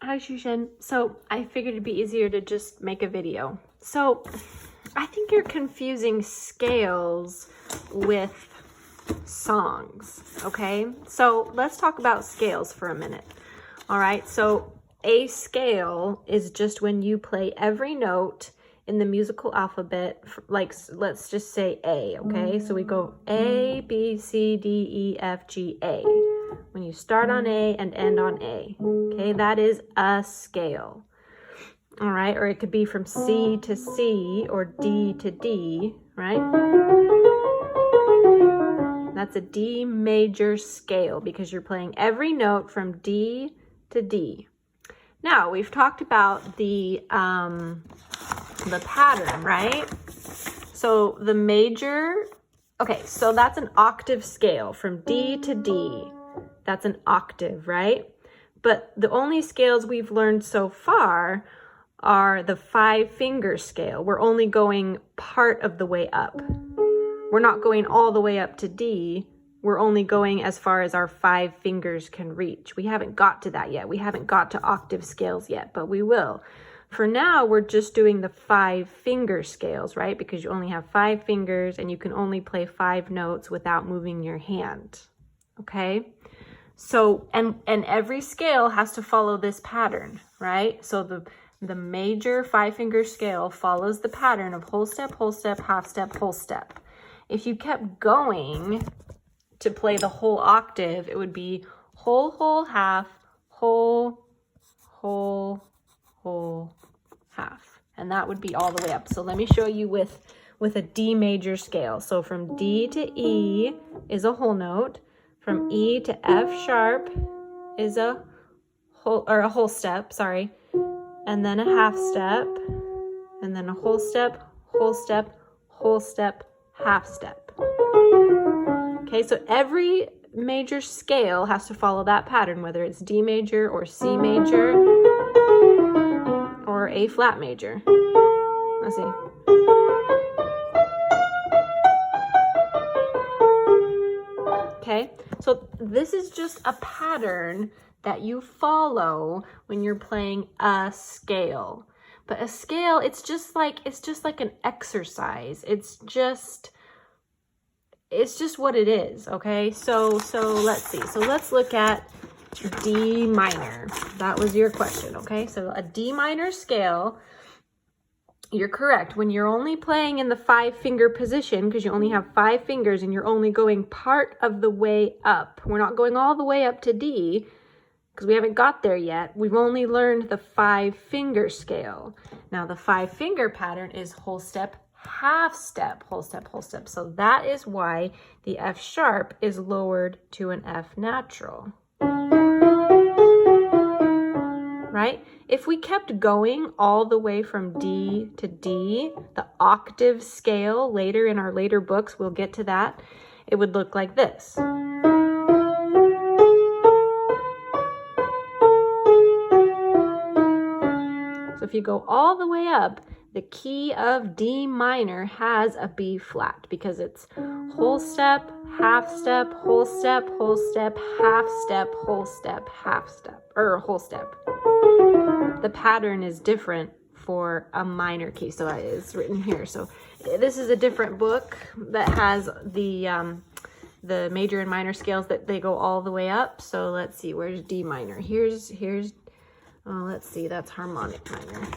Hi, Shushan. So I figured it'd be easier to just make a video. So I think you're confusing scales with songs, okay? So let's talk about scales for a minute. All right, so a scale is just when you play every note in the musical alphabet, like let's just say A, okay? So we go A, B, C, D, E, F, G, A. When you start on A and end on A, okay? That is a scale, all right? Or it could be from C to C or D to D, right? That's a D major scale because you're playing every note from D to D. Now, we've talked about the pattern, right? So the major, okay, so that's an octave scale from D to D. That's an octave, right? But the only scales we've learned so far are the 5-finger scale. We're only going part of the way up. We're not going all the way up to D. We're only going as far as our 5 fingers can reach. We haven't got to that yet. We haven't got to octave scales yet, but we will. For now, we're just doing the 5-finger scales, right? Because you only have 5 fingers and you can only play 5 notes without moving your hand, okay? So, and every scale has to follow this pattern, right? So the major 5-finger scale follows the pattern of whole step, half step, whole step. If you kept going to play the whole octave, it would be whole, whole, half, whole, whole, whole, half. And that would be all the way up. So let me show you with a D major scale. So from D to E is a whole note. From E to F sharp is a whole step, sorry. And then a half step, and then a whole step, whole step, whole step, half step. Okay, so every major scale has to follow that pattern, whether it's D major or C major or A flat major. Let's see. Okay, so this is just a pattern that you follow when you're playing a scale. But a scale, it's just like an exercise. It's just what it is, okay? So let's see. So let's look at D minor. That was your question, okay? So a D minor scale, you're correct. When you're only playing in the 5-finger position, because you only have 5 fingers and you're only going part of the way up. We're not going all the way up to D, because we haven't got there yet. We've only learned the 5-finger scale. Now the 5-finger pattern is whole step, half step, whole step, whole step. So that is why the F sharp is lowered to an F natural. Right? If we kept going all the way from D to D, the octave scale, later in our later books, we'll get to that, it would look like this. So if you go all the way up, the key of D minor has a B flat because it's whole step, half step, whole step, half step, whole step, half step, or whole step. The pattern is different for a minor key, so that is written here. So this is a different book that has the major and minor scales that they go all the way up. So let's see, where's D minor? Here's oh, let's see, that's harmonic minor.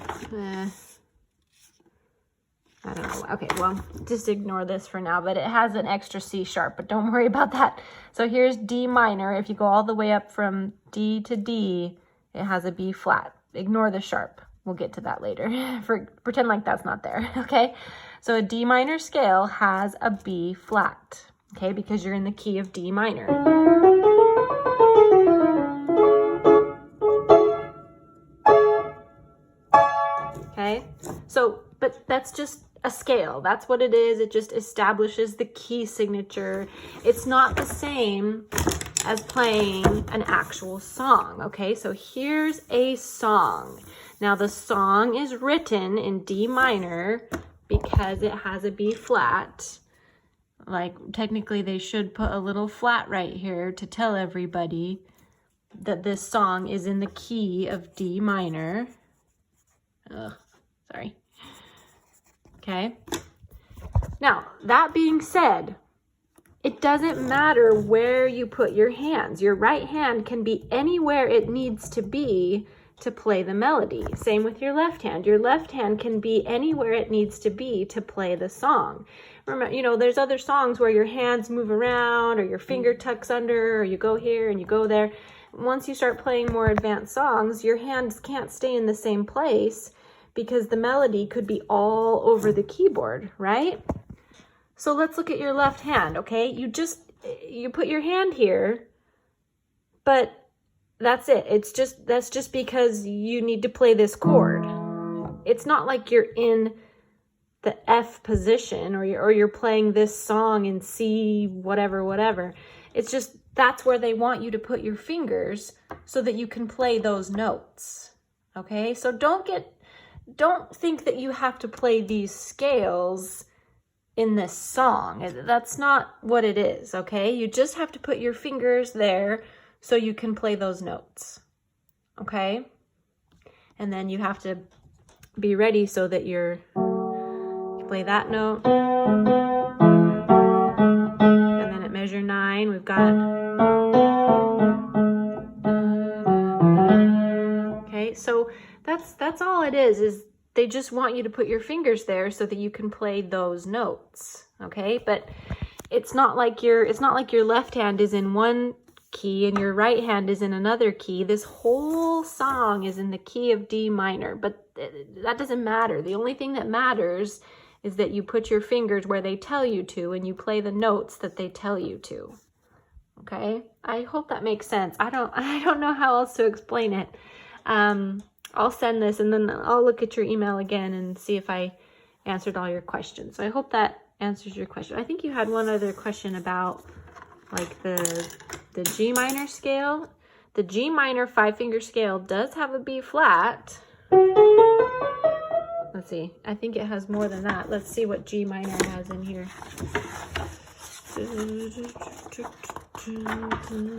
I don't know. Okay, well, just ignore this for now, but it has an extra C sharp, but don't worry about that. So here's D minor. If you go all the way up from D to D, it has a B flat. Ignore the sharp. We'll get to that later. Pretend like that's not there, okay? So a D minor scale has a B flat, okay, because you're in the key of D minor. Okay, so, but that's just a scale. That's what it is. It just establishes the key signature. It's not the same as playing an actual song, okay? So here's a song. Now the song is written in D minor because it has a B flat. Like technically they should put a little flat right here to tell everybody that this song is in the key of D minor. Sorry. Okay. Now, that being said, it doesn't matter where you put your hands. Your right hand can be anywhere it needs to be to play the melody. Same with your left hand. Your left hand can be anywhere it needs to be to play the song. Remember, you know, there's other songs where your hands move around or your finger tucks under or you go here and you go there. Once you start playing more advanced songs, your hands can't stay in the same place because the melody could be all over the keyboard, right? So let's look at your left hand, okay? You put your hand here, but that's it. That's just because you need to play this chord. It's not like you're in the F position or you're playing this song in C whatever. It's just that's where they want you to put your fingers so that you can play those notes. Okay? So don't think that you have to play these scales in this song. That's not what it is, okay? You just have to put your fingers there so you can play those notes, okay? And then you have to be ready so that you play that note. And then at measure 9, we've got, okay? So that's all it is they just want you to put your fingers there so that you can play those notes, okay? But it's not like your left hand is in one key and your right hand is in another key. This whole song is in the key of D minor, but that doesn't matter. The only thing that matters is that you put your fingers where they tell you to and you play the notes that they tell you to, okay? I hope that makes sense. I don't know how else to explain it. I'll send this and then I'll look at your email again and see if I answered all your questions. So I hope that answers your question. I think you had one other question about like the G minor scale. The G minor 5-finger scale does have a B flat. Let's see. I think it has more than that. Let's see what G minor has in here.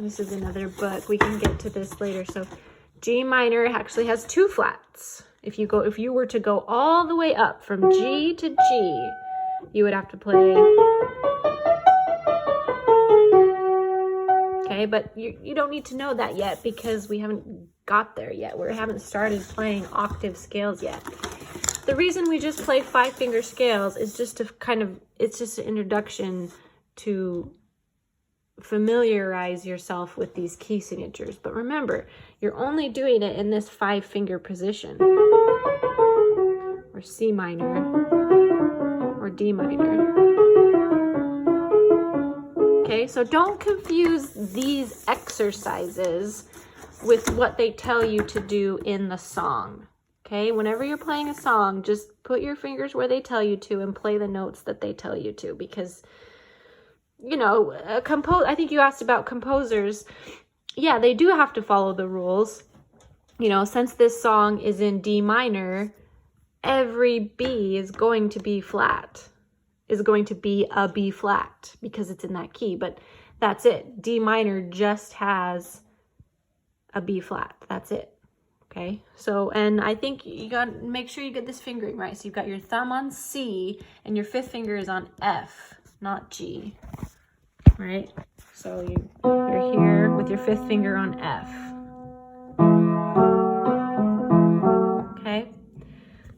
This is another book. We can get to this later. So G minor actually has 2 flats. If you were to go all the way up from G to G, you would have to play. Okay, but you don't need to know that yet because we haven't got there yet. We haven't started playing octave scales yet. The reason we just play 5-finger scales is just to it's just an introduction to familiarize yourself with these key signatures. But remember, you're only doing it in this 5-finger position, or C minor, or D minor. Okay, so don't confuse these exercises with what they tell you to do in the song. Okay, whenever you're playing a song, just put your fingers where they tell you to and play the notes that they tell you to, because you know, I think you asked about composers. Yeah, they do have to follow the rules. You know, since this song is in D minor, every B is going to be flat, is going to be a B flat because it's in that key. But that's it. D minor just has a B flat. That's it. Okay. So, and I think you got to make sure you get this fingering right. So you've got your thumb on C and your 5th finger is on F, not G. Right? So you're here with your 5th finger on F. Okay?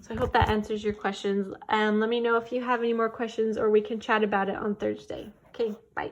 So I hope that answers your questions. Let me know if you have any more questions or we can chat about it on Thursday. Okay, bye.